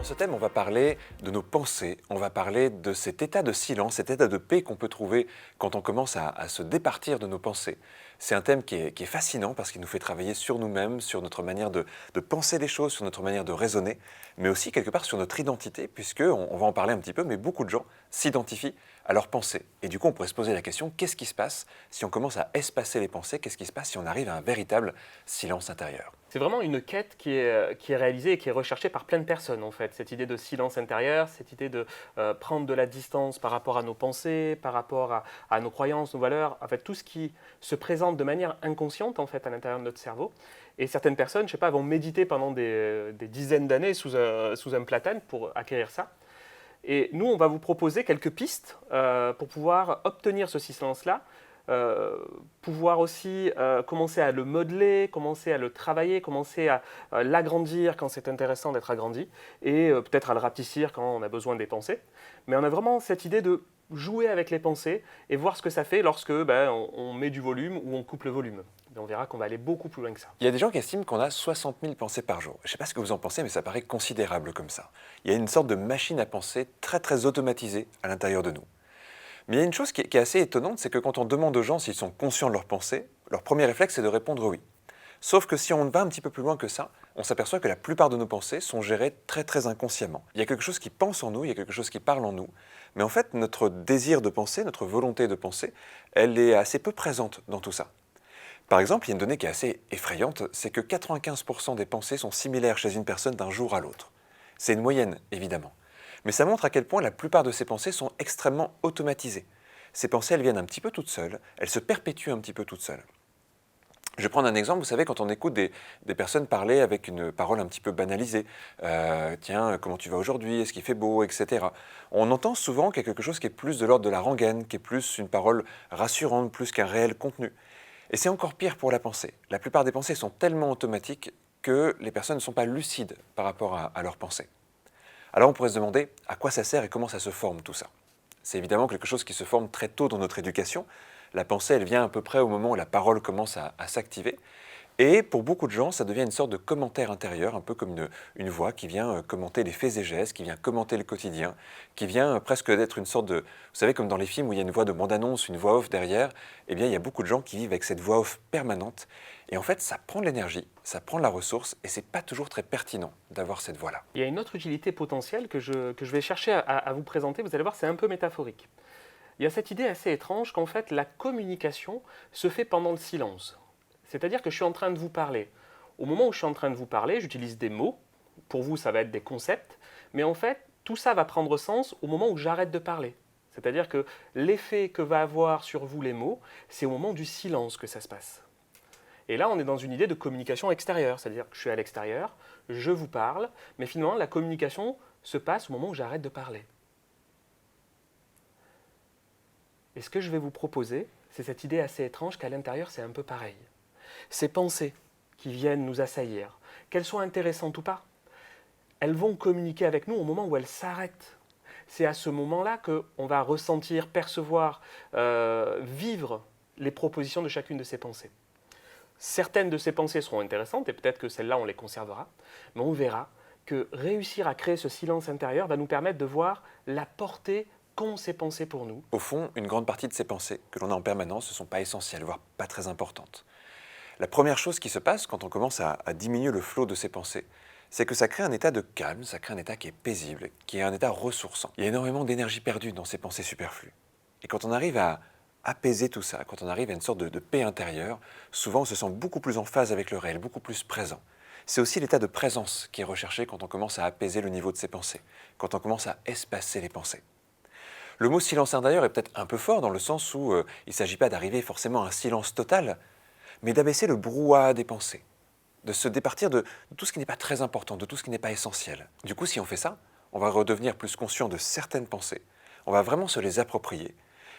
Dans ce thème, on va parler de nos pensées, on va parler de cet état de silence, cet état de paix qu'on peut trouver quand on commence à se départir de nos pensées. C'est un thème qui est fascinant parce qu'il nous fait travailler sur nous-mêmes, sur notre manière de penser les choses, sur notre manière de raisonner, mais aussi quelque part sur notre identité, puisque, on va en parler un petit peu, mais beaucoup de gens s'identifient à leurs pensées. Et du coup, on pourrait se poser la question, qu'est-ce qui se passe si on commence à espacer les pensées? Qu'est-ce qui se passe si on arrive à un véritable silence intérieur? C'est vraiment une quête qui est réalisée et qui est recherchée par plein de personnes, en fait. Cette idée de silence intérieur, cette idée de prendre de la distance par rapport à nos pensées, par rapport à nos croyances, nos valeurs, en fait, tout ce qui se présente de manière inconsciente, en fait, à l'intérieur de notre cerveau. Et certaines personnes, je sais pas, vont méditer pendant des dizaines d'années sous un platane pour acquérir ça. Et nous, on va vous proposer quelques pistes pour pouvoir obtenir ce silence-là, pouvoir aussi commencer à le modeler, commencer à le travailler, commencer à l'agrandir quand c'est intéressant d'être agrandi, et peut-être à le rapetissir quand on a besoin des pensées. Mais on a vraiment cette idée de jouer avec les pensées et voir ce que ça fait lorsque on met du volume ou on coupe le volume. Et on verra qu'on va aller beaucoup plus loin que ça. Il y a des gens qui estiment qu'on a 60 000 pensées par jour. Je ne sais pas ce que vous en pensez, mais ça paraît considérable comme ça. Il y a une sorte de machine à penser très automatisée à l'intérieur de nous. Mais il y a une chose qui est assez étonnante, c'est que quand on demande aux gens s'ils sont conscients de leurs pensées, leur premier réflexe c'est de répondre oui. Sauf que si on va un petit peu plus loin que ça, on s'aperçoit que la plupart de nos pensées sont gérées très inconsciemment. Il y a quelque chose qui pense en nous, il y a quelque chose qui parle en nous, mais en fait notre désir de penser, notre volonté de penser, elle est assez peu présente dans tout ça. Par exemple, il y a une donnée qui est assez effrayante, c'est que 95% des pensées sont similaires chez une personne d'un jour à l'autre. C'est une moyenne, évidemment. Mais ça montre à quel point la plupart de ces pensées sont extrêmement automatisées. Ces pensées, elles viennent un petit peu toutes seules, elles se perpétuent un petit peu toutes seules. Je vais prendre un exemple, vous savez, quand on écoute des personnes parler avec une parole un petit peu banalisée, tiens, comment tu vas aujourd'hui, est-ce qu'il fait beau, etc. On entend souvent qu'il y a quelque chose qui est plus de l'ordre de la rengaine, qui est plus une parole rassurante, plus qu'un réel contenu. Et c'est encore pire pour la pensée. La plupart des pensées sont tellement automatiques que les personnes ne sont pas lucides par rapport à leurs pensées. Alors on pourrait se demander à quoi ça sert et comment ça se forme tout ça. C'est évidemment quelque chose qui se forme très tôt dans notre éducation. La pensée, elle vient à peu près au moment où la parole commence à s'activer. Et pour beaucoup de gens, ça devient une sorte de commentaire intérieur, un peu comme une voix qui vient commenter les faits et gestes, qui vient commenter le quotidien, qui vient presque d'être une sorte de... Vous savez, comme dans les films où il y a une voix de bande-annonce, une voix off derrière, eh bien il y a beaucoup de gens qui vivent avec cette voix off permanente. Et en fait, ça prend de l'énergie, ça prend de la ressource, et c'est pas toujours très pertinent d'avoir cette voix-là. Il y a une autre utilité potentielle que je vais chercher à vous présenter. Vous allez voir, c'est un peu métaphorique. Il y a cette idée assez étrange qu'en fait, la communication se fait pendant le silence. C'est-à-dire que je suis en train de vous parler. Au moment où je suis en train de vous parler, j'utilise des mots. Pour vous, ça va être des concepts. Mais en fait, tout ça va prendre sens au moment où j'arrête de parler. C'est-à-dire que l'effet que va avoir sur vous les mots, c'est au moment du silence que ça se passe. Et là, on est dans une idée de communication extérieure. C'est-à-dire que je suis à l'extérieur, je vous parle, mais finalement, la communication se passe au moment où j'arrête de parler. Et ce que je vais vous proposer, c'est cette idée assez étrange qu'à l'intérieur, c'est un peu pareil. Ces pensées qui viennent nous assaillir, qu'elles soient intéressantes ou pas, elles vont communiquer avec nous au moment où elles s'arrêtent. C'est à ce moment-là qu'on va ressentir, percevoir, vivre les propositions de chacune de ces pensées. Certaines de ces pensées seront intéressantes et peut-être que celles-là, on les conservera, mais on verra que réussir à créer ce silence intérieur va nous permettre de voir la portée qu'ont ces pensées pour nous. Au fond, une grande partie de ces pensées que l'on a en permanence ne sont pas essentielles, voire pas très importantes. La première chose qui se passe quand on commence à diminuer le flot de ces pensées, c'est que ça crée un état de calme, ça crée un état qui est paisible, qui est un état ressourçant. Il y a énormément d'énergie perdue dans ces pensées superflues. Et quand on arrive à apaiser tout ça, quand on arrive à une sorte de paix intérieure, souvent on se sent beaucoup plus en phase avec le réel, beaucoup plus présent. C'est aussi l'état de présence qui est recherché quand on commence à apaiser le niveau de ses pensées, quand on commence à espacer les pensées. Le mot silence intérieur est peut-être un peu fort dans le sens où il ne s'agit pas d'arriver forcément à un silence total, mais d'abaisser le brouhaha des pensées, de se départir de tout ce qui n'est pas très important, de tout ce qui n'est pas essentiel. Du coup, si on fait ça, on va redevenir plus conscient de certaines pensées, on va vraiment se les approprier.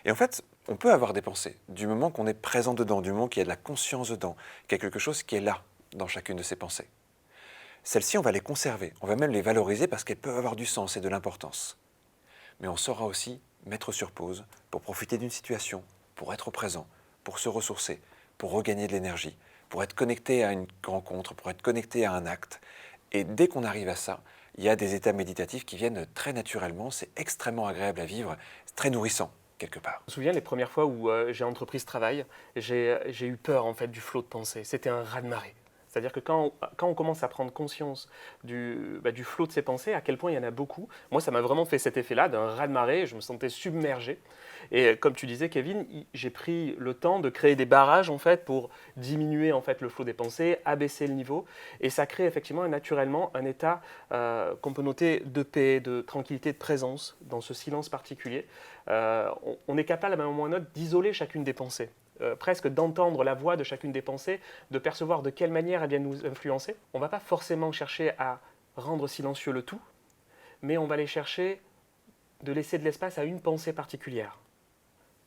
Et en fait, on peut avoir des pensées, du moment qu'on est présent dedans, du moment qu'il y a de la conscience dedans, qu'il y a quelque chose qui est là, dans chacune de ces pensées. Celles-ci, on va les conserver, on va même les valoriser parce qu'elles peuvent avoir du sens et de l'importance. Mais on saura aussi mettre sur pause pour profiter d'une situation, pour être présent, pour se ressourcer, pour regagner de l'énergie, pour être connecté à une rencontre, pour être connecté à un acte. Et dès qu'on arrive à ça, il il y a des états méditatifs qui viennent très naturellement, c'est extrêmement agréable à vivre, c'est très nourrissant quelque part. Je me souviens les premières fois où j'ai entrepris ce travail, j'ai eu peur en fait du flot de pensée. C'était un raz-de-marée. C'est-à-dire que quand on commence à prendre conscience du flot de ses pensées, à quel point il y en a beaucoup, moi ça m'a vraiment fait cet effet-là d'un raz-de-marée, je me sentais submergé. Et comme tu disais Kevin, j'ai pris le temps de créer des barrages en fait pour diminuer en fait le flot des pensées, abaisser le niveau, et ça crée effectivement naturellement un état qu'on peut noter de paix, de tranquillité, de présence dans ce silence particulier. On est capable à un moment ou à un autre d'isoler chacune des pensées. Presque d'entendre la voix de chacune des pensées, de percevoir de quelle manière elles viennent nous influencer. On ne va pas forcément chercher à rendre silencieux le tout, mais on va aller chercher de laisser de l'espace à une pensée particulière.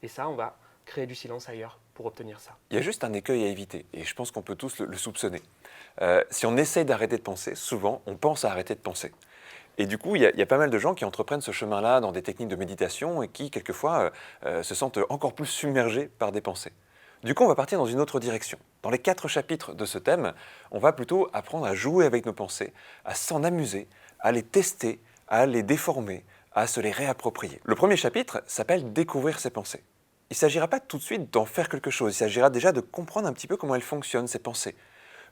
Et ça, on va créer du silence ailleurs pour obtenir ça. Il y a juste un écueil à éviter, et je pense qu'on peut tous le soupçonner. Si on essaie d'arrêter de penser, souvent on pense à arrêter de penser. Et du coup, il y a pas mal de gens qui entreprennent ce chemin-là dans des techniques de méditation et qui, quelquefois, se sentent encore plus submergés par des pensées. Du coup, on va partir dans une autre direction. Dans les 4 chapitres de ce thème, on va plutôt apprendre à jouer avec nos pensées, à s'en amuser, à les tester, à les déformer, à se les réapproprier. Le premier chapitre s'appelle « Découvrir ses pensées ». Il ne s'agira pas tout de suite d'en faire quelque chose, il s'agira déjà de comprendre un petit peu comment elles fonctionnent, ces pensées.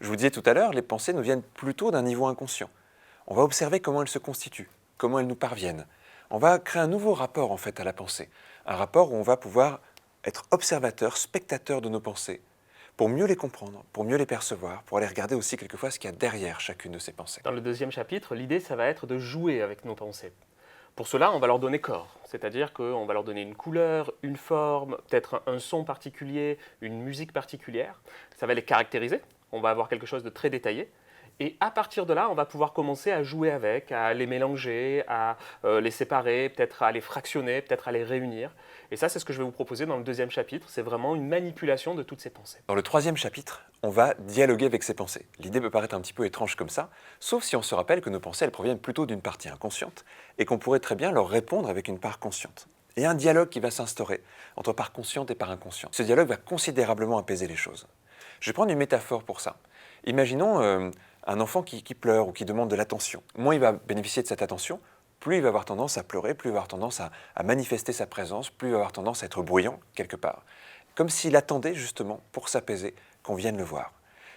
Je vous disais tout à l'heure, les pensées nous viennent plutôt d'un niveau inconscient. On va observer comment elles se constituent, comment elles nous parviennent. On va créer un nouveau rapport en fait à la pensée, un rapport où on va pouvoir être observateur, spectateur de nos pensées, pour mieux les comprendre, pour mieux les percevoir, pour aller regarder aussi quelquefois ce qu'il y a derrière chacune de ces pensées. Dans le deuxième chapitre, l'idée, ça va être de jouer avec nos pensées. Pour cela, on va leur donner corps, c'est-à-dire qu'on va leur donner une couleur, une forme, peut-être un son particulier, une musique particulière. Ça va les caractériser, on va avoir quelque chose de très détaillé. Et à partir de là, on va pouvoir commencer à jouer avec, à les mélanger, à les séparer, peut-être à les fractionner, peut-être à les réunir. Et ça, c'est ce que je vais vous proposer dans le deuxième chapitre. C'est vraiment une manipulation de toutes ces pensées. Dans le troisième chapitre, on va dialoguer avec ces pensées. L'idée peut paraître un petit peu étrange comme ça, sauf si on se rappelle que nos pensées, elles proviennent plutôt d'une partie inconsciente et qu'on pourrait très bien leur répondre avec une part consciente. Et un dialogue qui va s'instaurer entre part consciente et part inconsciente. Ce dialogue va considérablement apaiser les choses. Je vais prendre une métaphore pour ça. Imaginons un enfant qui pleure ou qui demande de l'attention. Moins il va bénéficier de cette attention, plus il va avoir tendance à pleurer, plus il va avoir tendance à manifester sa présence, plus il va avoir tendance à être bruyant quelque part. Comme s'il attendait justement, pour s'apaiser, qu'on vienne le voir.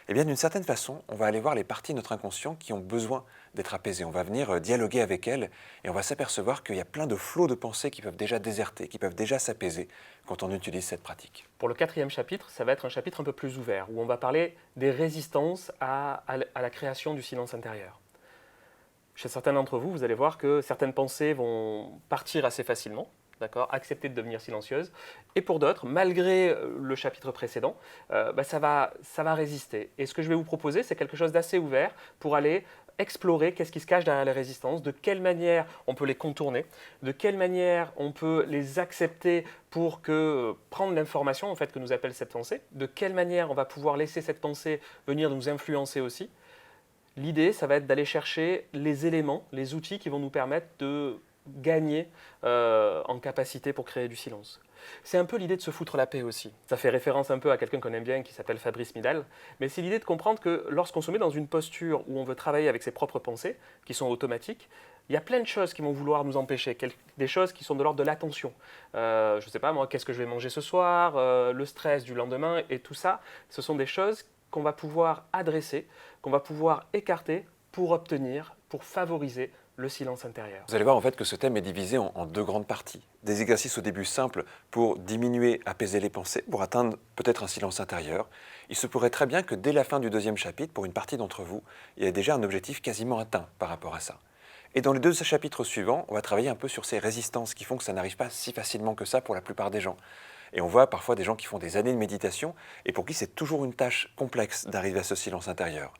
Eh bien, d'une certaine façon, on va aller voir les parties de notre inconscient qui ont besoin d'être apaisées. On va venir dialoguer avec elles et on va s'apercevoir qu'il y a plein de flots de pensées qui peuvent déjà déserter, qui peuvent déjà s'apaiser quand on utilise cette pratique. Pour le quatrième chapitre, ça va être un chapitre un peu plus ouvert, où on va parler des résistances à la création du silence intérieur. Chez certains d'entre vous, vous allez voir que certaines pensées vont partir assez facilement, d'accord, accepter de devenir silencieuses, et pour d'autres, malgré le chapitre précédent, ça va résister. Et ce que je vais vous proposer, c'est quelque chose d'assez ouvert pour aller explorer qu'est-ce qui se cache derrière les résistances, de quelle manière on peut les contourner, de quelle manière on peut les accepter pour prendre l'information en fait, que nous appelle cette pensée, de quelle manière on va pouvoir laisser cette pensée venir nous influencer aussi. L'idée, ça va être d'aller chercher les éléments, les outils qui vont nous permettre de gagner en capacité pour créer du silence. C'est un peu l'idée de se foutre la paix aussi. Ça fait référence un peu à quelqu'un qu'on aime bien qui s'appelle Fabrice Midal, mais c'est l'idée de comprendre que lorsqu'on se met dans une posture où on veut travailler avec ses propres pensées, qui sont automatiques, il y a plein de choses qui vont vouloir nous empêcher, des choses qui sont de l'ordre de l'attention. Je ne sais pas moi, qu'est-ce que je vais manger ce soir, le stress du lendemain, et tout ça, ce sont des choses qu'on va pouvoir adresser, qu'on va pouvoir écarter pour obtenir, pour favoriser le silence intérieur. Vous allez voir en fait que ce thème est divisé en 2 grandes parties. Des exercices au début simples pour diminuer, apaiser les pensées, pour atteindre peut-être un silence intérieur. Il se pourrait très bien que dès la fin du 2e chapitre, pour une partie d'entre vous, il y ait déjà un objectif quasiment atteint par rapport à ça. Et dans les 2 chapitres suivants, on va travailler un peu sur ces résistances qui font que ça n'arrive pas si facilement que ça pour la plupart des gens. Et on voit parfois des gens qui font des années de méditation et pour qui c'est toujours une tâche complexe d'arriver à ce silence intérieur.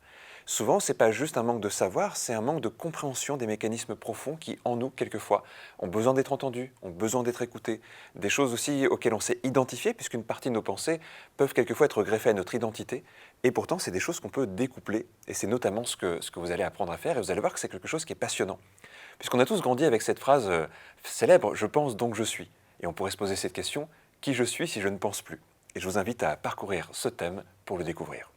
Souvent, ce n'est pas juste un manque de savoir, c'est un manque de compréhension des mécanismes profonds qui, en nous, quelquefois, ont besoin d'être entendus, ont besoin d'être écoutés. Des choses aussi auxquelles on s'est identifié, puisqu'une partie de nos pensées peuvent quelquefois être greffées à notre identité. Et pourtant, c'est des choses qu'on peut découpler. Et c'est notamment ce que vous allez apprendre à faire. Et vous allez voir que c'est quelque chose qui est passionnant. Puisqu'on a tous grandi avec cette phrase célèbre « Je pense donc je suis ». Et on pourrait se poser cette question « Qui je suis si je ne pense plus ?» Et je vous invite à parcourir ce thème pour le découvrir.